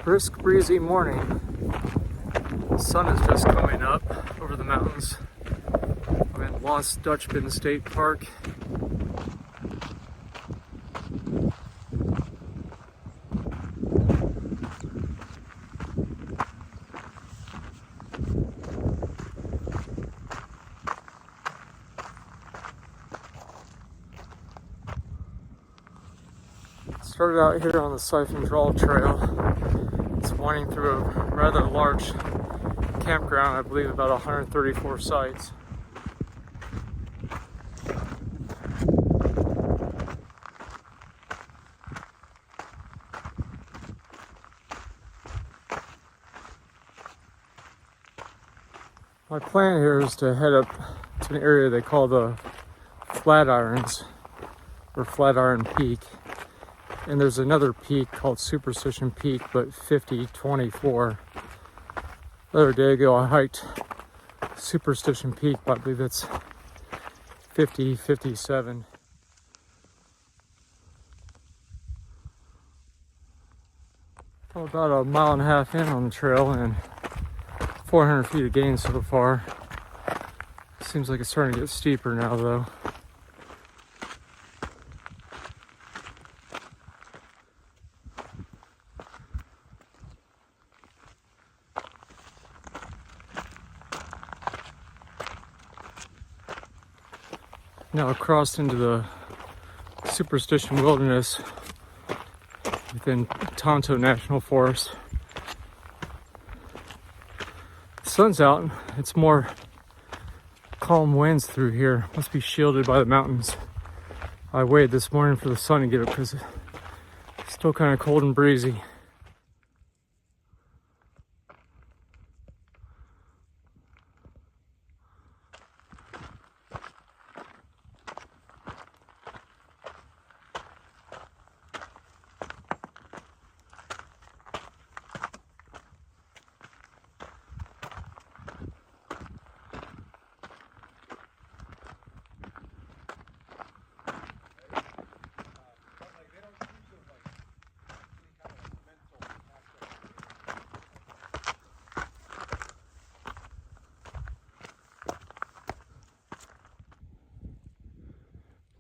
Brisk, breezy morning. The sun is just coming up over the mountains. I'm in Dutchman State Park. Started out here on the Siphon Draw Trail. It's winding through a rather large campground, I believe about 134 sites. My plan here is to head up to an area they call the Flatirons, or Flatiron Peak. And there's another peak called Superstition Peak, but 5024. The other day ago, I hiked Superstition Peak, but I believe it's 5057. I'm about a mile and a half in on the trail and 400 feet of gain so far. Seems like it's starting to get steeper now, though. Now crossed into the Superstition Wilderness within Tonto National Forest. The sun's out. It's more calm winds through here. Must be shielded by the mountains. I waited this morning for the sun to get up because it's still kind of cold and breezy.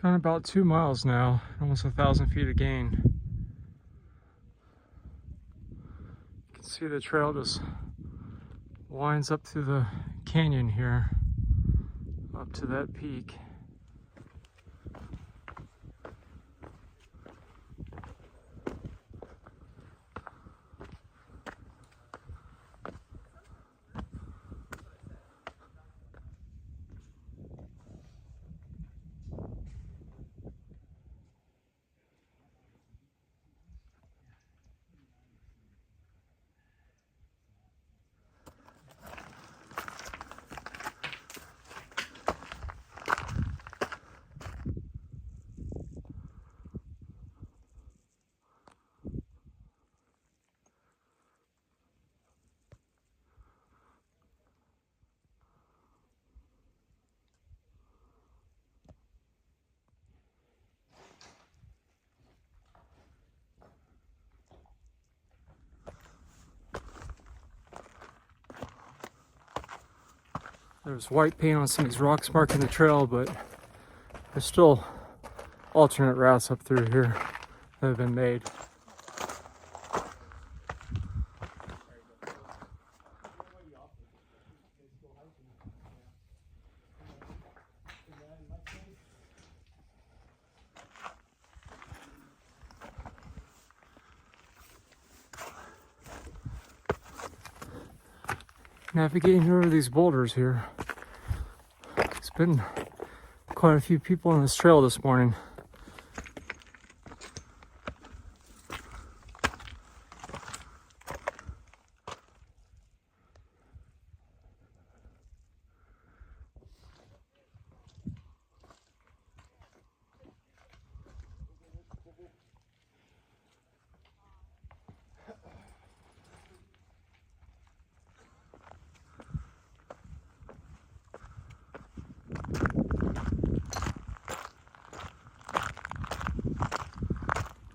Gone about 2 miles now, almost 1,000 feet of gain. You can see the trail just winds up through the canyon here, up to that peak. There's white paint on some of these rocks marking the trail, but there's still alternate routes up through here that have been made. Navigating over these boulders here. It's been quite a few people on this trail this morning.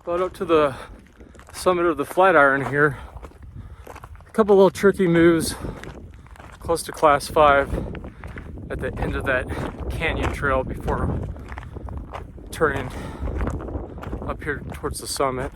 Got up to the summit of the Flatiron here. couple little tricky moves close to class 5 at the end of that canyon trail before turning up here towards the summit.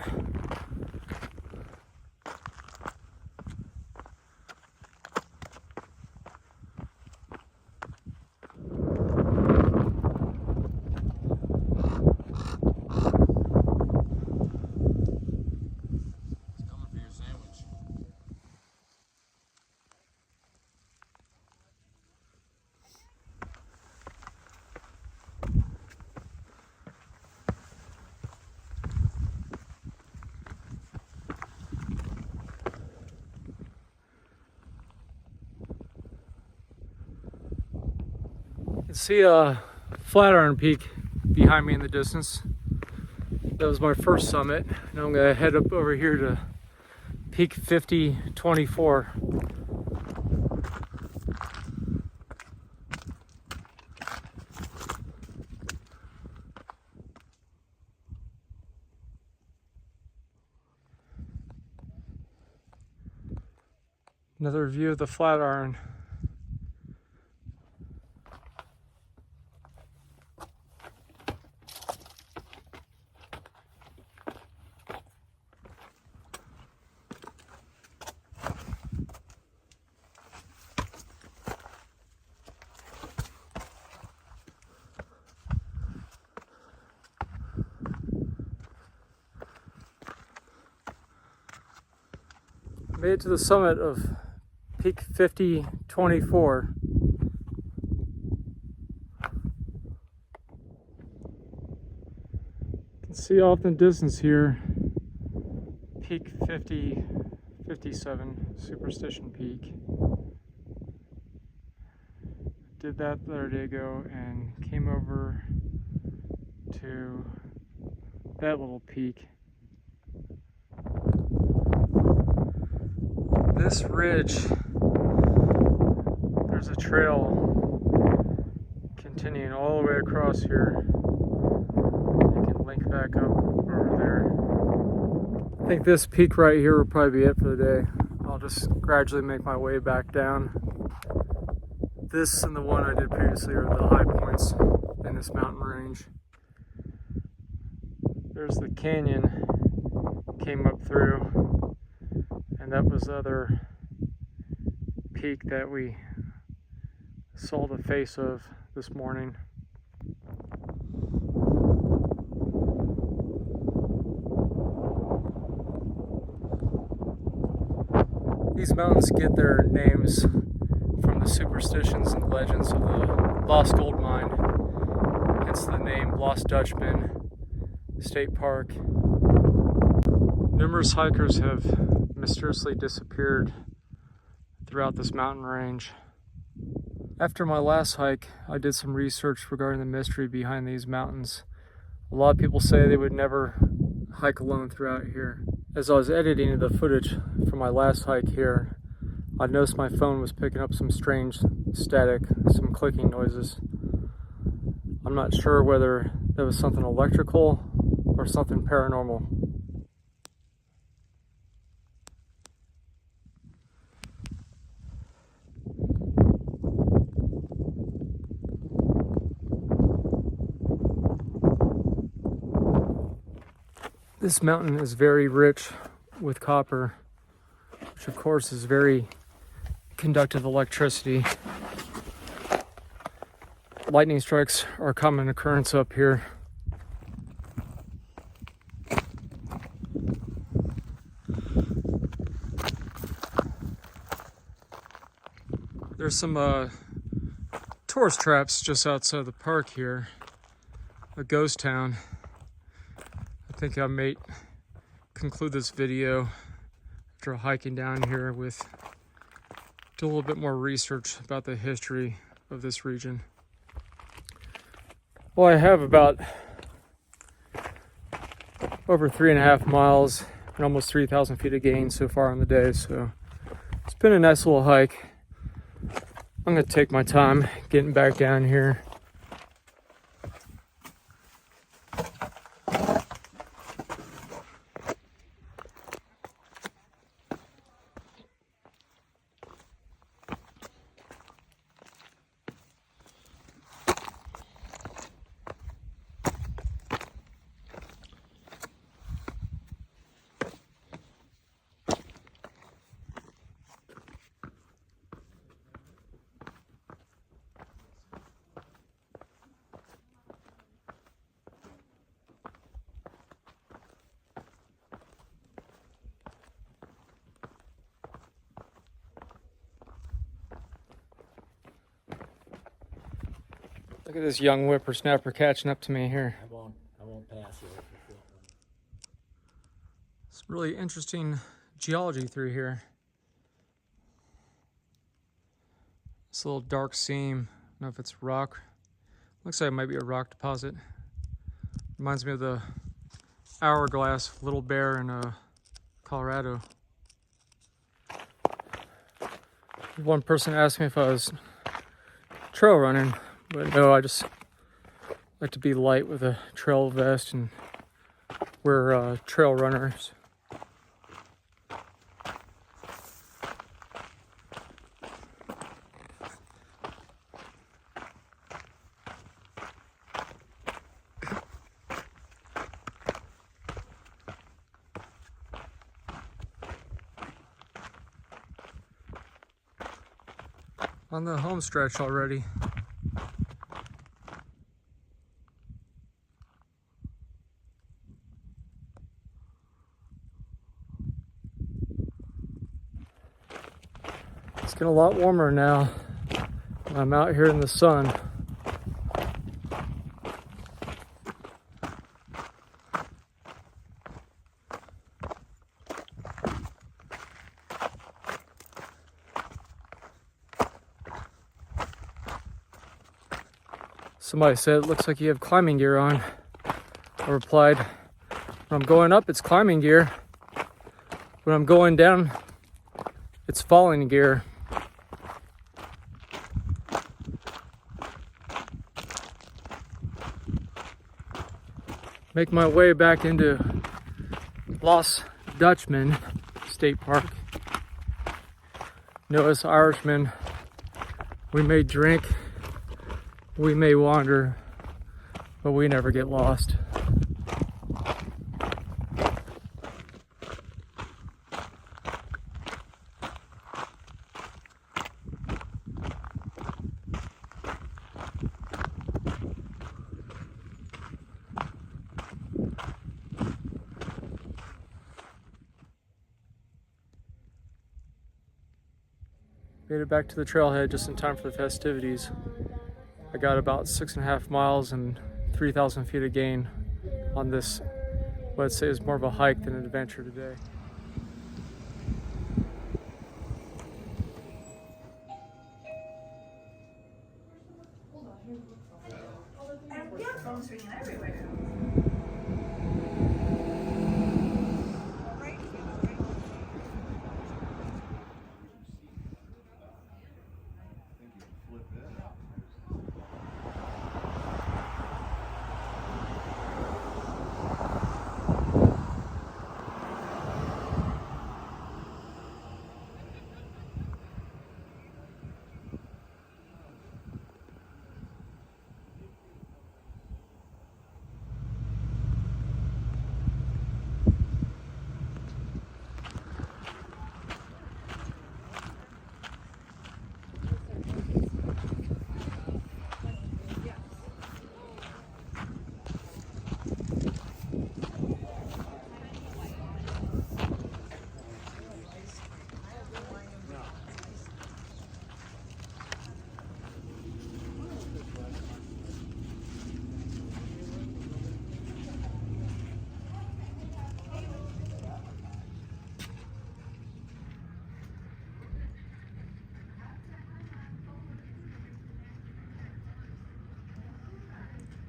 You can see a Flatiron Peak behind me in the distance. That was my first summit. Now I'm gonna head up over here to Peak 5024. Another view of the Flatiron. Made it to the summit of Peak 5024. You can see off in the distance here, Peak 5057, Superstition Peak. Did that the other day ago and came over to that little peak. This ridge, there's a trail continuing all the way across here. You can link back up over there. I think this peak right here will probably be it for the day. I'll just gradually make my way back down. This and the one I did previously are the high points in this mountain range. There's the canyon came up through, and that was the other peak that we saw the face of this morning. These mountains get their names from the superstitions and legends of the lost gold mine, hence the name Lost Dutchman State Park. Numerous hikers have mysteriously disappeared throughout this mountain range. After my last hike, I did some research regarding the mystery behind these mountains. A lot of people say they would never hike alone throughout here. As I was editing the footage from my last hike here, I noticed my phone was picking up some strange static, some clicking noises. I'm not sure whether that was something electrical or something paranormal. This mountain is very rich with copper, which of course is very conductive electricity. Lightning strikes are a common occurrence up here. There's some tourist traps just outside the park here, a ghost town. I think I may conclude this video after hiking down here with do a little bit more research about the history of this region. Well, I have about over 3.5 miles and almost 3,000 feet of gain so far on the day, so it's been a nice little hike. I'm gonna take my time getting back down here. Look at this young whippersnapper catching up to me here. I won't pass you. It's really interesting geology through here. This little dark seam, I don't know if it's rock. Looks like it might be a rock deposit. Reminds me of the hourglass Little Bear in Colorado. One person asked me if I was trail running, but no, I just like to be light with a trail vest, and we're trail runners. On the home stretch already. It's getting a lot warmer now. I'm out here in the sun. Somebody said, it looks like you have climbing gear on. I replied, when I'm going up, it's climbing gear. When I'm going down, it's falling gear. Make my way back into Dutchman State Park. Notice Irishmen, we may drink, we may wander, but we never get lost. Made it back to the trailhead just in time for the festivities. I got about 6.5 miles and 3,000 feet of gain on this, what I'd say is more of a hike than an adventure today. Phones ringing everywhere.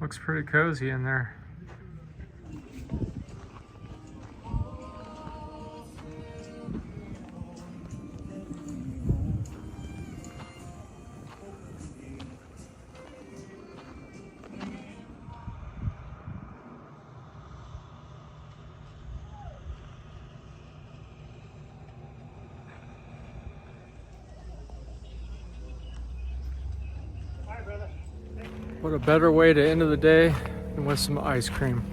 Looks pretty cozy in there. What a better way to end of the day than with some ice cream.